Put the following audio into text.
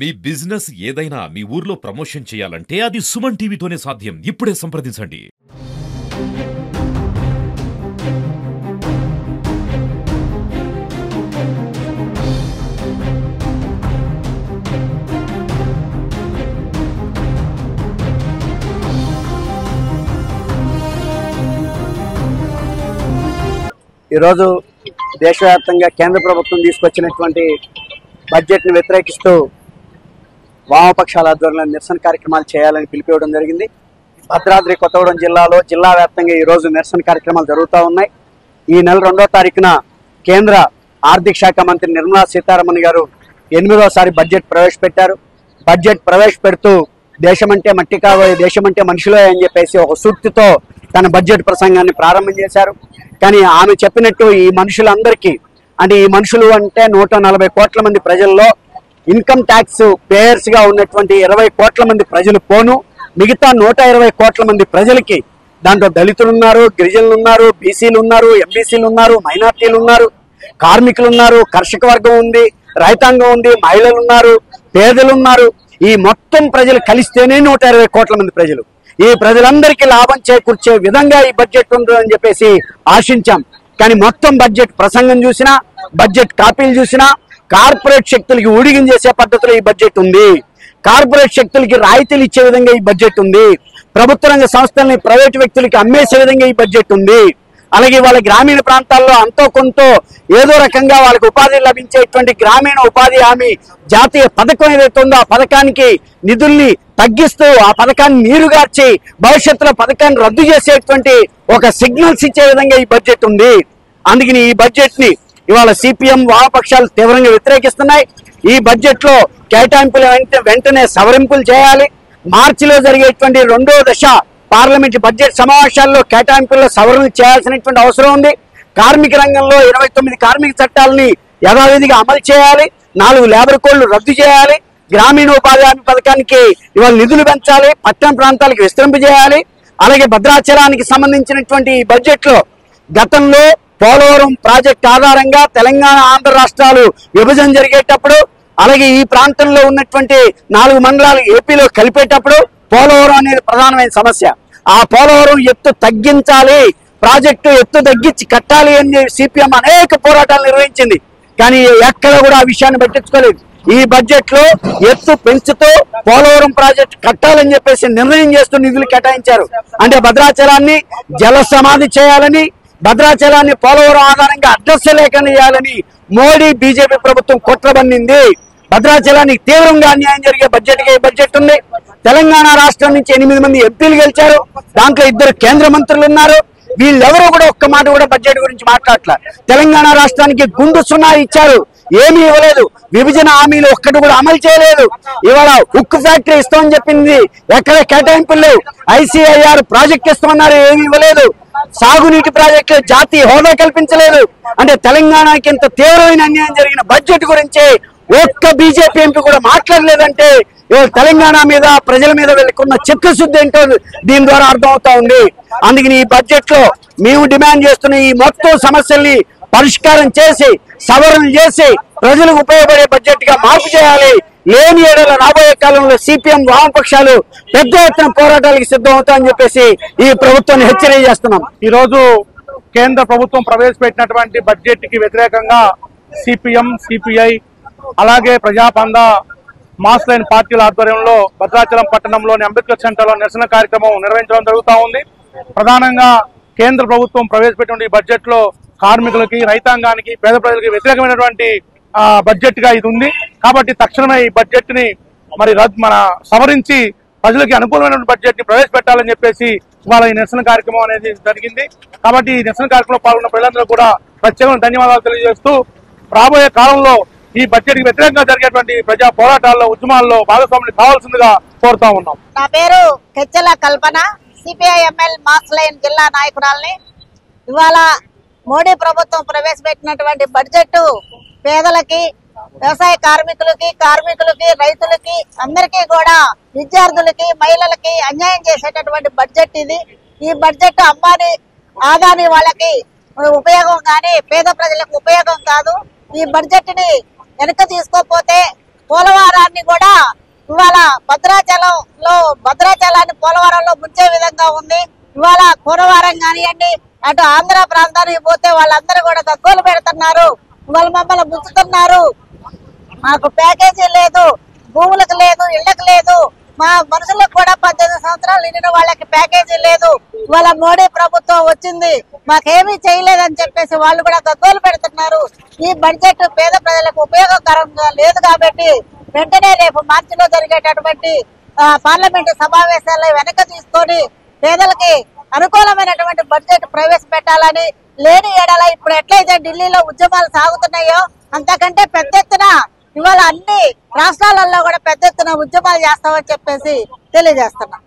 మీ business ఏదైనా మీ ఊర్లో promotion చేయాలంటే అది సుమన్ టీవీతోనే సాధ్యం. ఇప్పుడే సంప్రదించండి. ఈరోజు దేశవ్యాప్తంగా కేంద్ర ప్రభుత్వం తీసుకొచ్చినటువంటి బడ్జెట్ను వ్యతిరేకిస్తూ వామపక్షాల ఆధ్వర్యంలో నిరసన కార్యక్రమాలు చేయాలని పిలిపివ్వడం జరిగింది. భద్రాద్రి కొత్తగూడెం జిల్లాలో జిల్లా వ్యాప్తంగా ఈరోజు నిరసన కార్యక్రమాలు జరుగుతూ ఉన్నాయి. ఈ నెల 2వ తారీఖున కేంద్ర ఆర్థిక శాఖ మంత్రి నిర్మలా సీతారామన్ గారు 8వ బడ్జెట్ ప్రవేశపెట్టారు. బడ్జెట్ ప్రవేశపెడుతూ దేశమంటే మట్టి కాబోయే దేశమంటే మనుషులే అని చెప్పేసి ఒక సూక్తితో తన బడ్జెట్ ప్రసంగాన్ని ప్రారంభం చేశారు. కానీ ఆమె చెప్పినట్టు ఈ మనుషులందరికీ అంటే ఈ మనుషులు అంటే 140 కోట్ల మంది ప్రజల్లో ఇన్కమ్ ట్యాక్స్ పేయర్స్ గా ఉన్నటువంటి 20 కోట్ల మంది ప్రజలు పోను మిగతా 120 కోట్ల మంది ప్రజలకి దాంట్లో దళితులు ఉన్నారు, గిరిజనులు ఉన్నారు, బీసీలు ఉన్నారు, ఎంబీసీలు ఉన్నారు, మైనార్టీలు ఉన్నారు, కార్మికులు ఉన్నారు, కర్షక వర్గం ఉంది, రైతాంగం ఉంది, మహిళలు ఉన్నారు, పేదలు ఉన్నారు. ఈ మొత్తం ప్రజలు కలిస్తేనే 120 కోట్ల మంది ప్రజలు. ఈ ప్రజలందరికీ లాభం చేకూర్చే విధంగా ఈ బడ్జెట్ ఉంటుందని చెప్పేసి ఆశించాం. కానీ మొత్తం బడ్జెట్ ప్రసంగం చూసినా, బడ్జెట్ కాపీలు చూసినా కార్పొరేట్ శక్తులకి ఊడిగం చేసే పద్ధతిలో ఈ బడ్జెట్ ఉంది. కార్పొరేట్ శక్తులకి రాయితీలు ఇచ్చే విధంగా ఈ బడ్జెట్ ఉంది. ప్రభుత్వ రంగ సంస్థల్ని ప్రైవేటు వ్యక్తులకి అమ్మేసే విధంగా ఈ బడ్జెట్ ఉంది. అలాగే వాళ్ళ గ్రామీణ ప్రాంతాల్లో అంతో కొంత ఏదో రకంగా వాళ్ళకి ఉపాధి లభించేటువంటి గ్రామీణ ఉపాధి హామీ జాతీయ పథకం ఏదైతే ఉందో ఆ పథకానికి నిధుల్ని తగ్గిస్తూ ఆ పథకాన్ని నీరుగార్చి భవిష్యత్తులో పథకాన్ని రద్దు చేసేటువంటి ఒక సిగ్నల్స్ ఇచ్చే విధంగా ఈ బడ్జెట్ ఉంది. అందుకని ఈ బడ్జెట్ ని ఇవాళ సిపిఎం వామపక్షాలు తీవ్రంగా వ్యతిరేకిస్తున్నాయి. ఈ బడ్జెట్ లో కేటాయింపులు వెంటనే సవరింపులు చేయాలి. మార్చిలో జరిగేటువంటి 2వ దశ పార్లమెంట్ బడ్జెట్ సమావేశాల్లో కేటాయింపుల్లో సవరణ చేయాల్సినటువంటి అవసరం ఉంది. కార్మిక రంగంలో 29 కార్మిక చట్టాలని యథావిధిగా అమలు చేయాలి. 4 లేబర్ కోడ్లు రద్దు చేయాలి. గ్రామీణ ఉపాధి హామీ పథకానికి ఇవాళ నిధులు పెంచాలి. పట్టణ ప్రాంతాలకు విస్తరింపజేయాలి. అలాగే భద్రాచలానికి సంబంధించినటువంటి ఈ బడ్జెట్ లో గతంలో పోలవరం ప్రాజెక్ట్ ఆధారంగా తెలంగాణ ఆంధ్ర రాష్ట్రాలు విభజన జరిగేటప్పుడు అలాగే ఈ ప్రాంతంలో ఉన్నటువంటి 4 మండలాలు ఏపీలో కలిపేటప్పుడు పోలవరం అనేది ప్రధానమైన సమస్య. ఆ పోలవరం ఎత్తు తగ్గించాలి, ప్రాజెక్టు ఎత్తు తగ్గించి కట్టాలి అని సిపిఎం అనేక పోరాటాలు నిర్వహించింది. కానీ ఎక్కడ కూడా ఆ విషయాన్ని పట్టించుకోలేదు. ఈ బడ్జెట్ లో ఎత్తు పెంచుతూ పోలవరం ప్రాజెక్టు కట్టాలని చెప్పేసి నిర్ణయం చేస్తూ నిధులు కేటాయించారు. అంటే భద్రాచలాన్ని జల సమాధి చేయాలని, భద్రాచలాన్ని పోలవరం ఆధారంగా అడ్రస్ లేకుండా చేయాలని మోడీ బీజేపీ ప్రభుత్వం కుట్ర పన్నింది. భద్రాచలానికి తీవ్రంగా అన్యాయం జరిగే బడ్జెట్ ఈ బడ్జెట్ ఉంది. తెలంగాణ రాష్ట్రం నుంచి 8 మంది ఎంపీలు గెలిచారు. దాంట్లో 2 కేంద్ర మంత్రులు ఉన్నారు. వీళ్ళెవరూ కూడా ఒక్క మాట కూడా బడ్జెట్ గురించి మాట్లాడట్లా. తెలంగాణ రాష్ట్రానికి గుండు సున్నా ఇచ్చారు, ఏమీ ఇవ్వలేదు. విభజన హామీలు ఒక్కటి కూడా అమలు చేయలేదు. ఇవాళ ఉక్కు ఫ్యాక్టరీ ఇస్తామని చెప్పింది, ఎక్కడ కేటాయింపులు లేవు. ICIR ప్రాజెక్ట్ ఇస్తామన్నారు, ఏమీ ఇవ్వలేదు. సాగునీటి ప్రాజెక్టులు జాతీయ హోదా కల్పించలేదు. అంటే తెలంగాణకి ఇంత తీవ్రమైన అన్యాయం జరిగిన బడ్జెట్ గురించి ఒక్క బీజేపీ ఎంపీ కూడా మాట్లాడలేదంటే తెలంగాణ మీద ప్రజల మీద వెళ్ళకున్న చిత్తశుద్ధి ఏంటో దీని ద్వారా అర్థమవుతా ఉంది. అందుకని ఈ బడ్జెట్ లో మేము డిమాండ్ చేస్తున్న ఈ మొత్తం సమస్యల్ని పరిష్కారం చేసి సవరణ చేసి ప్రజలకు ఉపయోగపడే బడ్జెట్ గా మార్పు చేయాలి. లేని ఏడల రాబోయే కాలంలో సిపిఎం వామపక్షాలు పెద్ద ఎత్తున పోరాటాలకు సిద్ధం అవుతాయని చెప్పేసి ఈ ప్రభుత్వాన్ని హెచ్చరిక చేస్తున్నాం. ఈ రోజు కేంద్ర ప్రభుత్వం ప్రవేశపెట్టినటువంటి బడ్జెట్ కి వ్యతిరేకంగా సిపిఎం, సిపిఐ అలాగే ప్రజాపంద మాస్ లైన్ పార్టీల ఆధ్వర్యంలో భద్రాచలం పట్టణంలోని అంబేద్కర్ సెంటర్ లో నిరసన కార్యక్రమం నిర్వహించడం జరుగుతూ ఉంది. ప్రధానంగా కేంద్ర ప్రభుత్వం ప్రవేశపెట్టిన ఈ బడ్జెట్ లో కార్మికులకి, రైతాంగానికి, పేద ప్రజలకి వ్యతిరేకమైనటువంటి బడ్జెట్ గా ఇది ఉంది. కాబట్టి తక్షణమే ఈ బడ్జెట్ ని మన సవరించి ప్రజలకి అనుకూలమైన బడ్జెట్ ని ప్రవేశపెట్టాలని చెప్పేసి ఇవాళ ఈ నిరసన కార్యక్రమం అనేది జరిగింది. కాబట్టి ఈ నిరసన కార్యక్రమంలో పాల్గొన్న ప్రజలందరూ కూడా ప్రత్యేకంగా ధన్యవాదాలు తెలియజేస్తూ రాబోయే కాలంలో ఈ బడ్జెట్ కి వ్యతిరేకంగా జరిగేటువంటి ప్రజా పోరాటాల్లో, ఉద్యమాల్లో భాగస్వాములు కావాల్సిందిగా కోరుతా ఉన్నాం. నా పేరు కెచ్చల కల్పన, సిపిఐఎంఎల్ మాస్ లైన్ జిల్లా నాయకురాల్ని. ఇవాళ మోడీ ప్రభుత్వం ప్రవేశపెట్టినటువంటి బడ్జెట్ పేదలకి, వ్యవసాయ కార్మికులకి, రైతులకి, అందరికీ కూడా విద్యార్థులకి, మహిళలకి అన్యాయం చేసేటటువంటి బడ్జెట్ ఇది. ఈ బడ్జెట్ అంబానీ, ఆదాని వాళ్ళకి ఉపయోగం కానీ పేద ప్రజలకు ఉపయోగం కాదు. ఈ బడ్జెట్ ని వెనక తీసుకోపోతే పోలవరాన్ని కూడా ఇవాళ భద్రాచలాన్ని పోలవరంలో ముంచే విధంగా ఉంది. ఇవాళ కోనవరం కానివ్వండి, అటు ఆంధ్ర ప్రాంతానికి పోతే వాళ్ళందరూ కూడా గగ్గోలు పెడుతున్నారు. ఇవాళ మమ్మల్ని ముంచుతున్నారు. మాకు ప్యాకేజీ లేదు, భూములకు లేదు, ఇళ్లకు లేదు, మా మనుషులకు కూడా 18 సంవత్సరాలు నిండిన వాళ్ళకి ప్యాకేజీ లేదు. ఇవాళ మోడీ ప్రభుత్వం వచ్చింది, మాకేమీ చేయలేదని చెప్పేసి వాళ్ళు కూడా గగ్గోలు పెడుతున్నారు. ఈ బడ్జెట్ పేద ప్రజలకు ఉపయోగకరంగా లేదు కాబట్టి వెంటనే రేపు మార్చిలో జరిగేటటువంటి పార్లమెంటు సమావేశాల్లో వెనక తీసుకొని పేదలకి అనుకూలమైనటువంటి బడ్జెట్ ప్రవేశపెట్టాలని, లేని ఏడల ఇప్పుడు ఎట్లయితే ఢిల్లీలో ఉద్యమాలు సాగుతున్నాయో అంతకంటే పెద్ద ఎత్తున ఇవాళ అన్ని రాష్ట్రాలలో కూడా పెద్ద ఎత్తున ఉద్యమాలు చేస్తామని చెప్పేసి తెలియజేస్తున్నాం.